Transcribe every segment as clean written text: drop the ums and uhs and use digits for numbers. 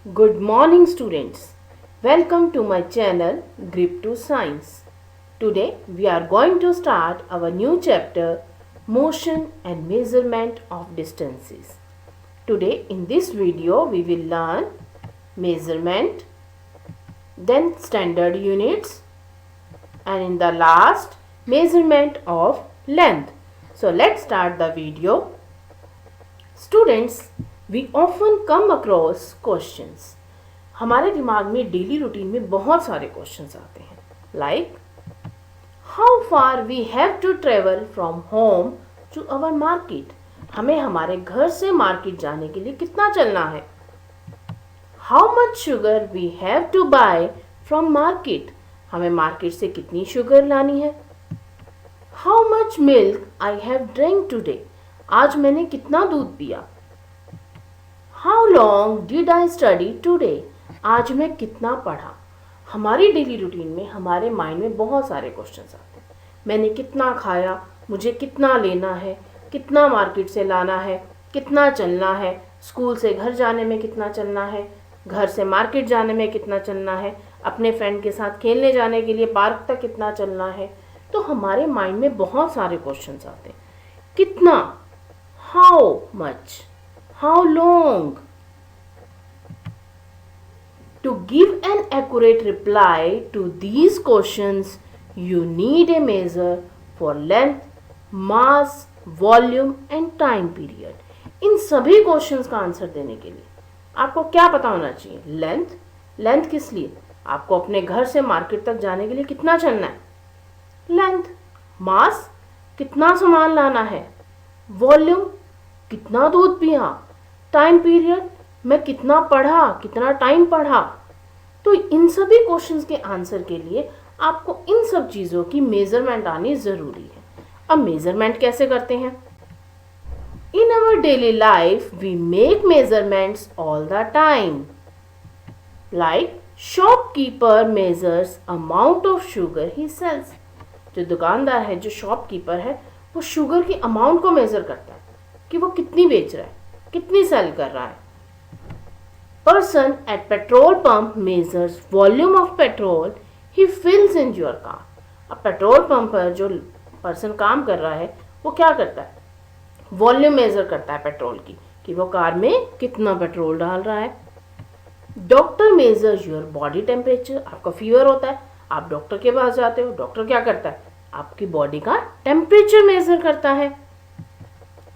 Good morning students. Welcome to my channel Grip to Science. Today we are going to start our new chapter Motion and Measurement of Distances. Today in this video we will learn measurement, then standard units, and in the last measurement of length. So let's start the video. Students, we often come across questions. हमारे दिमाग में daily routine में बहुत सारे questions आते हैं like how far we have to travel from home to our market. हमें हमारे घर से मार्केट जाने के लिए कितना चलना है. How much sugar we have to buy from market. हमें मार्केट से कितनी शुगर लानी है. How much milk I have drink today. आज मैंने कितना दूध पिया. How long did I study today. आज मैं कितना पढ़ा. हमारी डेली रूटीन में हमारे माइंड में बहुत सारे क्वेश्चंस आते हैं. मैंने कितना खाया, मुझे कितना लेना है, कितना मार्केट से लाना है, कितना चलना है, स्कूल से घर जाने में कितना चलना है, घर से मार्केट जाने में कितना चलना है, अपने फ्रेंड के साथ खेलने जाने के लिए पार्क तक कितना चलना है. तो हमारे माइंड में बहुत सारे क्वेश्चंस आते हैं. कितना, how much, how long. To give an accurate reply to these questions, you need a measure for length, mass, volume and time period. इन सभी क्वेश्चंस का आंसर देने के लिए आपको क्या पता होना चाहिए. लेंथ किस लिए. आपको अपने घर से मार्केट तक जाने के लिए कितना चलना है, लेंथ. मास, कितना सामान लाना है. वॉल्यूम, कितना दूध पिया. टाइम पीरियड, मैं कितना पढ़ा, कितना टाइम पढ़ा. तो इन सभी क्वेश्चंस के आंसर के लिए आपको इन सब चीज़ों की मेजरमेंट आनी ज़रूरी है. अब मेजरमेंट कैसे करते हैं. In our daily life we make measurements all the time. Like shopkeeper measures amount of sugar he sells. जो दुकानदार है, जो शॉपकीपर है, वो शुगर की अमाउंट को मेजर करता है कि वो कितनी बेच रहा है, कितनी सेल कर रहा है. Person at petrol pump measures volume of petrol he fills in your car. अब पेट्रोल पंप पर जो पर्सन काम कर रहा है वो क्या करता है, वॉल्यूम मेजर करता है पेट्रोल की, कि वो कार में कितना पेट्रोल डाल रहा है. Doctor measures your body temperature. आपका फीवर होता है, आप डॉक्टर के पास जाते हो. डॉक्टर क्या करता है, आपकी बॉडी का टेम्परेचर मेजर करता है.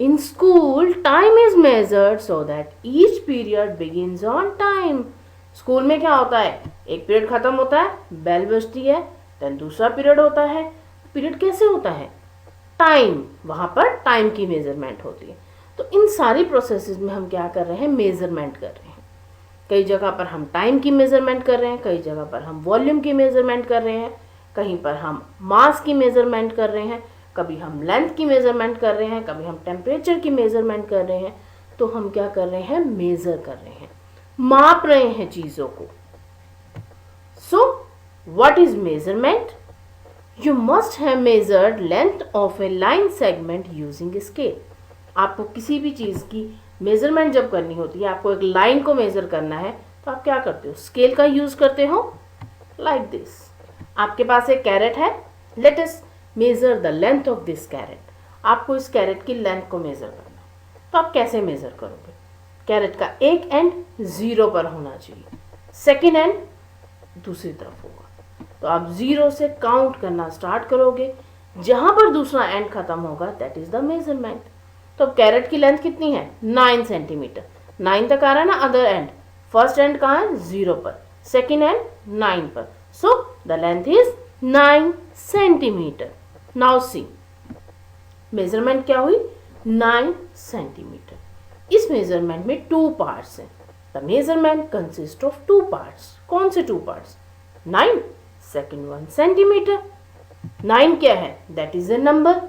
In school, time is measured so that each period begins on time. School में क्या होता है, एक पीरियड खत्म होता है, बेल बजती है, देन दूसरा पीरियड होता है. पीरियड कैसे होता है, टाइम. वहाँ पर टाइम की मेजरमेंट होती है. तो इन सारी प्रोसेसेस में हम क्या कर रहे हैं, मेजरमेंट कर रहे हैं. कई जगह पर हम टाइम की मेजरमेंट कर रहे हैं, कई जगह पर हम वॉल्यूम की मेजरमेंट कर रहे हैं, कहीं पर हम मास की मेजरमेंट कर रहे हैं, कभी हम लेंथ की मेजरमेंट कर रहे हैं, कभी हम टेम्परेचर की मेजरमेंट कर रहे हैं. तो हम क्या कर रहे हैं, मेजर कर रहे हैं, माप रहे हैं चीज़ों को. So what is measurement. You must have measured length of A line segment using scale. आपको किसी भी चीज़ की मेजरमेंट जब करनी होती है, आपको एक लाइन को मेजर करना है, तो आप क्या करते हो, स्केल का यूज करते हो. Like this. आपके पास एक कैरेट है, let us measure the length of this carrot. आपको इस कैरेट की लेंथ को मेजर करना है. तो आप कैसे मेजर करोगे. कैरेट का एक एंड 0 पर होना चाहिए, सेकेंड एंड दूसरी तरफ होगा. तो आप 0 से काउंट करना स्टार्ट करोगे. जहां पर दूसरा एंड खत्म होगा दैट इज द मेजरमेंट. तो अब कैरेट की लेंथ कितनी है, 9 सेंटीमीटर. 9 तक आ रहा है ना अदर एंड. फर्स्ट एंड कहाँ है, 0 पर. सेकेंड एंड 9 पर. So the length is 9 centimetre. Now see, measurement क्या हुई, 9 सेंटीमीटर. इस मेजरमेंट में 2 पार्ट्स हैं. The measurement consist of 2 parts. कौन से 2 पार्ट्स, 9, सेकेंड 1 सेंटीमीटर. 9 क्या है, दैट इज ए नंबर,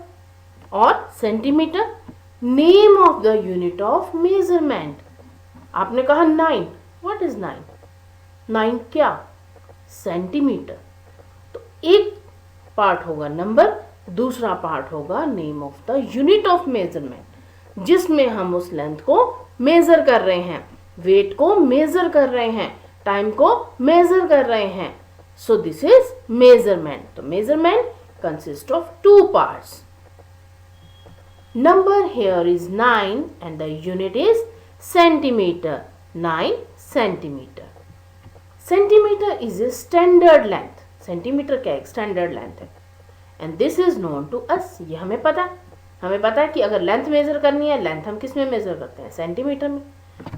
और centimetre name of the unit of measurement. आपने कहा 9, व्हाट इज 9. 9 क्या, सेंटीमीटर. तो एक पार्ट होगा नंबर, दूसरा पार्ट होगा name of the unit of measurement, जिसमें हम उस लेंथ को मेजर कर रहे हैं. वेट को मेजर कर रहे हैं, टाइम को मेजर कर रहे हैं. So this is measurement. तो measurement consist of two parts. Number here is 9 and the unit is centimeter. 9 centimeter. Centimeter is a standard length. Centimeter क्या एक standard length है. And this is known to us. ये हमें पता है. हमें पता है कि अगर लेंथ मेजर करनी है, लेंथ हम किस में मेजर करते हैं? सेंटीमीटर में.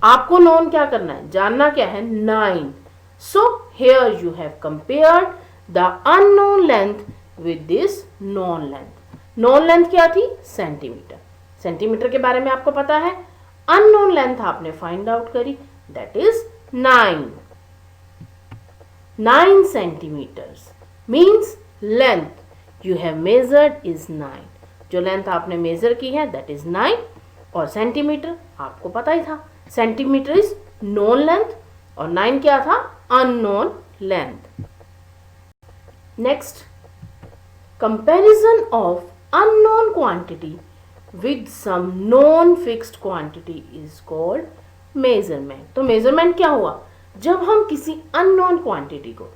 आपको नोन क्या करना है? जानना क्या है? 9. So here you have compared the unknown length with this known length. Known length क्या थी? सेंटीमीटर. सेंटीमीटर के बारे में आपको पता है. अननोन लेंथ आपने फाइंड आउट करी, that is 9. 9 centimetres means length you have measured is 9. जो लेंथ आपने मेजर की है दैट इज 9. और सेंटीमीटर आपको पता ही था. सेंटीमीटर इज नोन लेंथ और 9 क्या था? Unknown length. Next, comparison of unknown quantity with some known fixed quantity is called measurement. तो measurement क्या हुआ? जब हम किसी unknown quantity को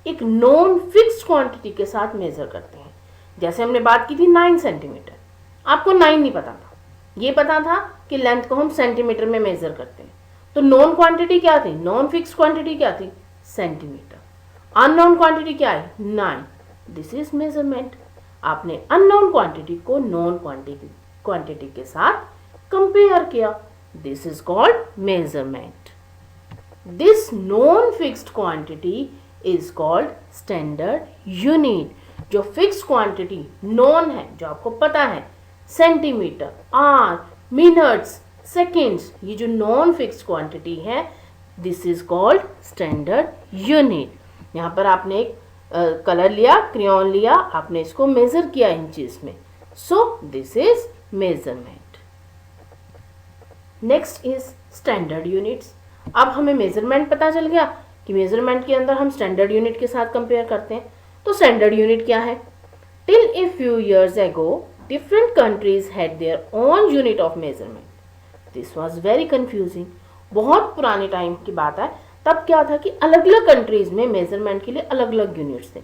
एक known fixed quantity के साथ मेजर करते हैं. जैसे हमने बात की थी 9 सेंटीमीटर. आपको 9 नहीं पता था, ये पता था कि लेंथ को हम सेंटीमीटर में मेजर करते हैं. तो नोन क्वांटिटी क्या थी? नॉन फिक्स्ड क्वांटिटी क्या थी? सेंटीमीटर. अननोन क्वांटिटी क्या है? 9. This is measurement. आपने अननोन क्वांटिटी को नोन क्वांटिटी के साथ कंपेयर किया. This is called measurement. This non fixed quantity is called standard unit. जो फिक्स्ड क्वांटिटी नोन है, जो आपको पता है, सेंटीमीटर, आवर, मिनट्स, सेकेंड्स, ये जो नॉन फिक्स्ड क्वांटिटी है, this is called standard unit. यहाँ पर आपने एक कलर लिया, क्रेयॉन लिया, आपने इसको मेजर किया इंचेस में. सो this is measurement. Next is standard units. अब हमें मेजरमेंट पता चल गया कि मेजरमेंट के अंदर हम स्टैंडर्ड यूनिट के साथ कंपेयर करते हैं. तो स्टैंडर्ड यूनिट क्या है? Till a few years ago different countries had their own unit of measurement. This was very confusing. बहुत पुराने टाइम की बात है. तब क्या था कि अलग अलग कंट्रीज में मेजरमेंट के लिए अलग अलग यूनिट्स थे,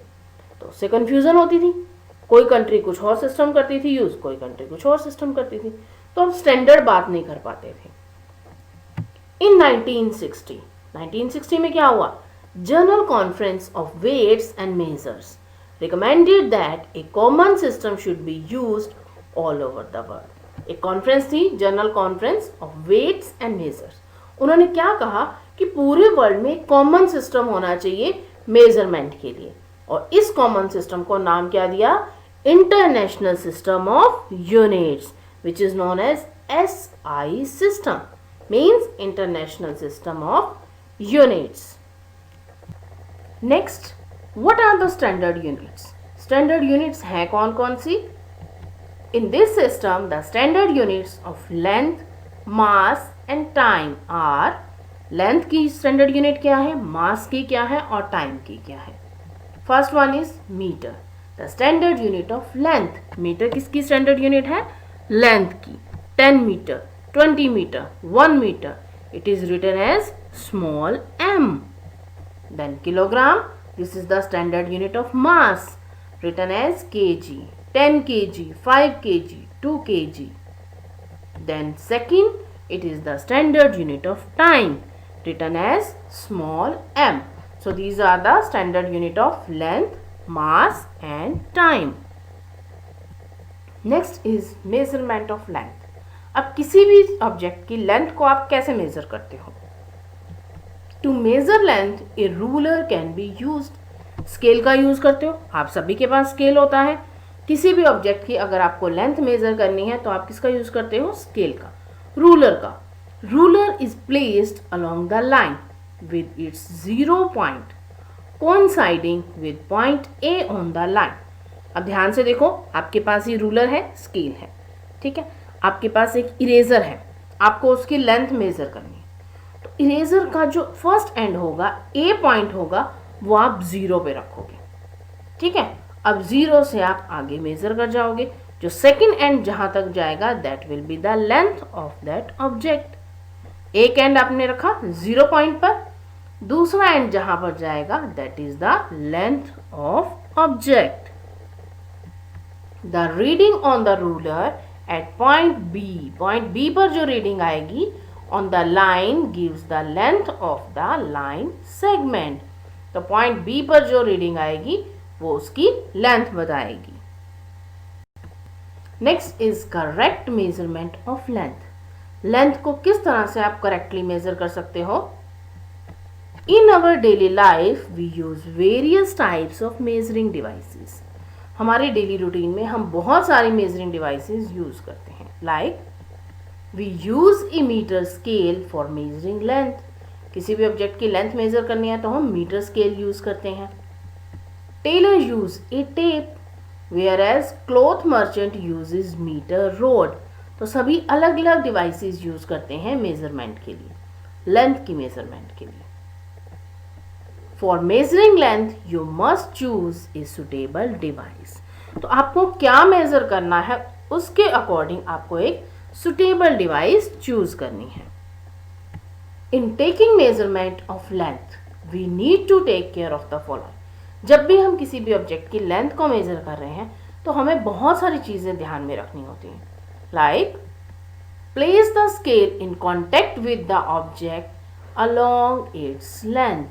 तो उससे कंफ्यूजन होती थी. कोई कंट्री कुछ और सिस्टम करती थी यूज, कोई कंट्री कुछ और सिस्टम करती थी, तो हम स्टैंडर्ड बात नहीं कर पाते थे. इन 1960 में क्या हुआ? General conference of weights and measures recommended that a common system should be used all over the world. एक कॉन्फ्रेंस थी, general conference of weights and measures. उन्होंने क्या कहा कि पूरे वर्ल्ड में कॉमन सिस्टम होना चाहिए मेजरमेंट के लिए, और इस कॉमन सिस्टम को नाम क्या दिया? International system of units, which is known as SI system, means international system of units. Next, what are the standard units? Standard units हैं कौन कौन सी? In this system the standard units of length, mass and time are. Length की standard unit क्या है, मास की क्या है, और टाइम की क्या है? First one is metre. The standard unit of length. Metre किसकी स्टैंडर्ड यूनिट है? लेंथ की. 10 metre, 20 metre, 1 metre, it is written as small m. देन kilogram, this is the standard unit of mass, written as kg. 10 kg, 5 kg, 2 kg. Then second, it is the standard unit of time, written as small m. So these are the standard unit of length, mass and time. Next is measurement of length. अब किसी भी object की length को आप कैसे measure करते हो? To measure length a ruler can be used. Scale का यूज करते हो, आप सभी के पास स्केल होता है. किसी भी ऑब्जेक्ट की अगर आपको लेंथ मेजर करनी है तो आप किसका यूज करते हो? स्केल का, रूलर का. Ruler is placed along the line with its 0 point coinciding with point A on the line. अब ध्यान से देखो, आपके पास ये रूलर है, स्केल है, ठीक है. आपके पास एक इरेजर है, आपको उसकी लेंथ मेजर करनी है. तो इरेजर का जो फर्स्ट एंड होगा, ए पॉइंट होगा, वो आप 0 पे रखोगे, ठीक है. अब 0 से आप आगे मेजर कर जाओगे. जो सेकंड एंड जहां तक जाएगा that will be the length of that object. एक एंड आपने रखा 0 पॉइंट पर, दूसरा एंड जहां पर जाएगा that is the length of object. The reading on the ruler at point B पर जो रीडिंग आएगी on the line gives the length of the line segment. तो पॉइंट बी पर जो रीडिंग आएगी वो उसकी लेंथ बताएगी. Next is correct measurement of length. Length को किस तरह से आप करेक्टली मेजर कर सकते हो? In our daily life we use various types of measuring devices. हमारे डेली रूटीन में हम बहुत सारी मेजरिंग डिवाइसेस यूज करते हैं. Like we use a metre scale for measuring length. किसी भी ऑब्जेक्ट की लेंथ मेजर करनी है तो हम मीटर स्केल यूज करते हैं. Tailor use a tape whereas cloth merchant uses metre rod. तो सभी अलग अलग डिवाइसेस यूज करते हैं मेजरमेंट के लिए, लेंथ की मेजरमेंट के लिए. For measuring length you must choose a suitable device. तो आपको क्या मेजर करना है उसके अकॉर्डिंग आपको एक सुटेबल डिवाइस चूज करनी है. In taking measurement of length we need to take care of the following. जब भी हम किसी भी ऑब्जेक्ट की लेंथ को मेजर कर रहे हैं तो हमें बहुत सारी चीजें ध्यान में रखनी होती हैं. Like place the scale in contact with the object along its length.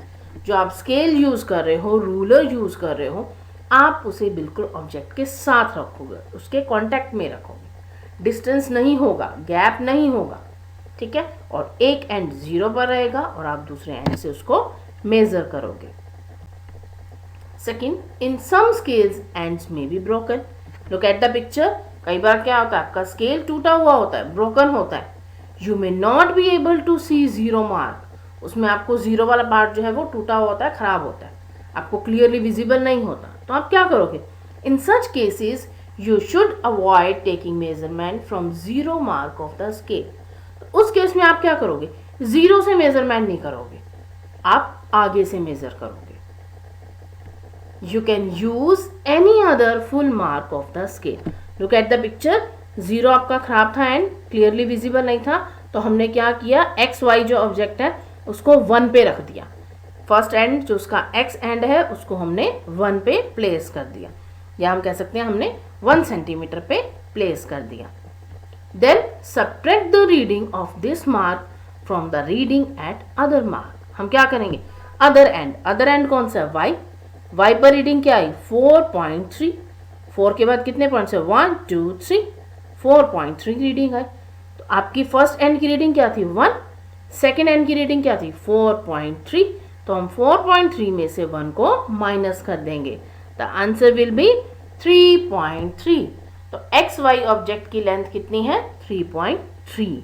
जो आप स्केल यूज कर रहे हो, रूलर यूज कर रहे हो, आप उसे बिल्कुल ऑब्जेक्ट के साथ रखोगे, उसके कॉन्टेक्ट में रखोगे. डिस्टेंस नहीं होगा, गैप नहीं होगा, ठीक है. और एक एंड 0 पर रहेगा और आप दूसरे एंड से उसको मेजर करोगे. Second, in some scales ends may be broken. Look at the picture. कई बार क्या होता है, आपका स्केल टूटा हुआ होता है, ब्रोकन होता है. You may not be able to see zero mark. उसमें आपको जीरो वाला पार्ट जो है वो टूटा हुआ होता है, खराब होता है, आपको क्लियरली विजिबल नहीं होता. तो आप क्या करोगे? In such cases you should avoid taking measurement from zero mark of the scale. तो उस केस में आप क्या करोगे? जीरो से मेजरमेंट नहीं करोगे, आप आगे से मेजर करोगे. You can use any other full mark of the scale. Look at the picture. 0 आपका खराब था एंड क्लियरली विजिबल नहीं था, तो हमने क्या किया, एक्स वाई जो ऑब्जेक्ट है उसको 1 पे रख दिया. फर्स्ट एंड जो उसका एक्स एंड है उसको हमने 1 पे प्लेस कर दिया, या हम कह सकते हैं हमने 1 सेंटीमीटर पे प्लेस कर दिया. Then subtract the reading of this mark from the reading at other mark. हम क्या करेंगे, अदर एंड. अदर एंड कौन सा है, वाई. y पर रीडिंग क्या आई, 4.3. 4 के बाद कितने पॉइंट्स है, 1 2 3, 4.3 रीडिंग आई. तो आपकी फर्स्ट एंड की रीडिंग क्या थी, 1. सेकेंड एंड की रीडिंग क्या थी, 4.3. तो हम 4.3 में से 1 को माइनस कर देंगे. The answer will be 3.3. तो एक्स वाई ऑब्जेक्ट की लेंथ कितनी है, 3.3.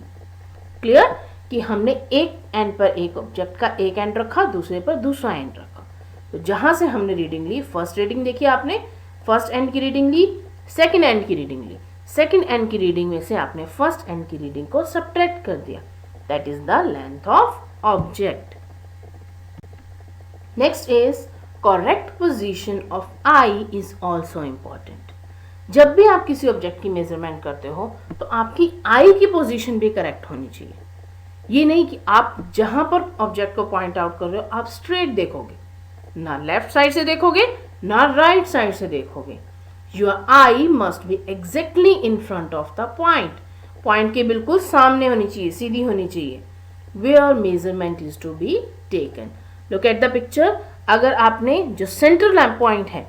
क्लियर कि हमने एक एंड पर एक ऑब्जेक्ट का एक एंड रखा, दूसरे पर दूसरा एंड रखा. तो जहां से हमने रीडिंग ली, फर्स्ट रीडिंग देखिए आपने, फर्स्ट एंड की रीडिंग ली, सेकंड एंड की रीडिंग ली. सेकंड एंड की रीडिंग में से आपने फर्स्ट एंड की रीडिंग को सब्ट्रैक्ट कर दिया. That is the length of object. Next is correct position of I is also important. जब भी आप किसी ऑब्जेक्ट की मेजरमेंट करते हो तो आपकी आई की पोजीशन भी करेक्ट होनी चाहिए. ये नहीं कि आप जहां पर ऑब्जेक्ट को पॉइंट आउट कर रहे हो आप स्ट्रेट देखोगे, ना लेफ्ट साइड से देखोगे ना राइट साइड से देखोगे. Your eye must be exactly in front of the point. Point के बिल्कुल सामने होनी चाहिए, सीधी होनी चाहिए. Where measurement is to be taken. Look at the picture. अगर आपने जो सेंटर लैम्प पॉइंट है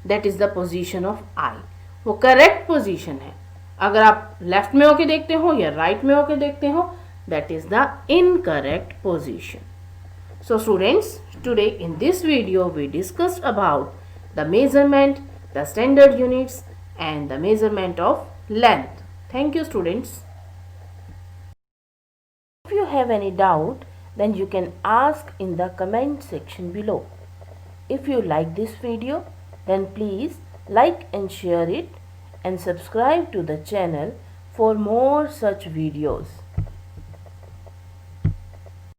that is the position of eye, वो करेक्ट पोजीशन है. अगर आप लेफ्ट में होके देखते हो या राइट में होके देखते हो that is the incorrect position. So students, today in this video we discussed about the measurement, the standard units and the measurement of length. Thank you students. If you have any doubt then you can ask in the comment section below. If you like this video then please like and share it and subscribe to the channel for more such videos.